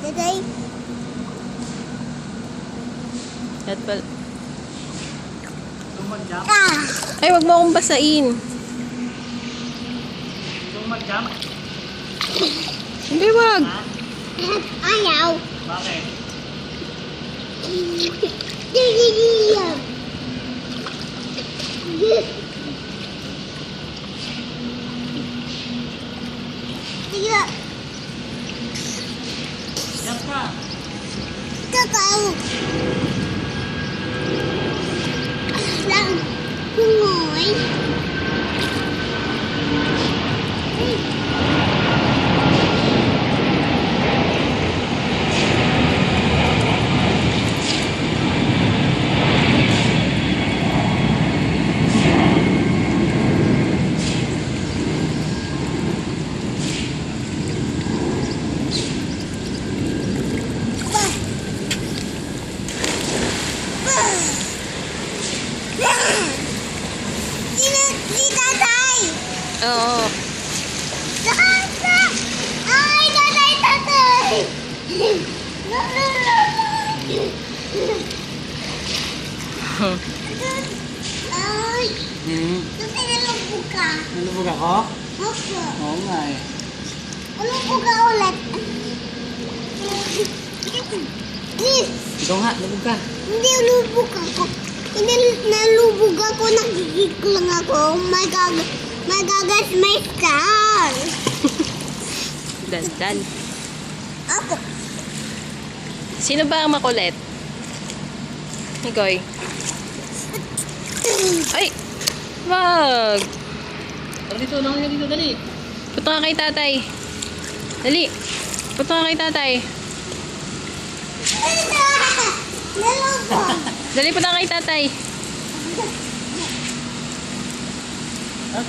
Daday. At pal... Mag-jump? Ay, wag mo akong basain. Mag-jump? Hindi, wag. Ayaw. Bakit? Jump ka! Kakao. Lang. Hungoy. Si tatay! Oo. Ay, tatay, tatay! Ay, tatay, nalubog ka. Nalubog ako? Opo. Oo nga eh. Nalubog ka ulit. Ikaw nga, nalubog ka. Hindi nalubog ako. Hindi nalubog ako. Nagigig lang ako. Oh my God. My God, my star. Dandan. Ako. Sino ba ang makulit? Higoy. Ay! Wag! Tara dito, lang dito, dali. Punta ka kay tatay. Dali. Punta ka kay tatay. Nalubog. Dali, punta ka kay tatay. Ha?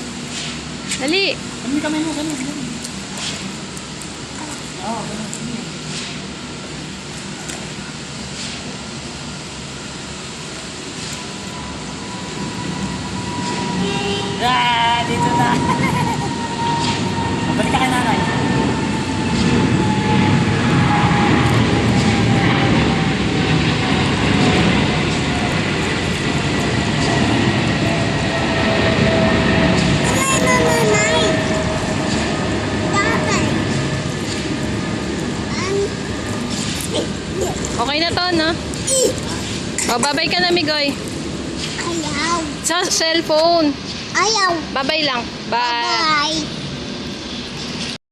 Dali. Kami kamay mo, kami. Oo, kami. Dito na. Balik ka kay nanay. Nanay. Tatay. Okay na to, no? O, babay ka na, Migoy. Ayaw. Sa cellphone. Ayaw. Babay lang. Bye. Bye.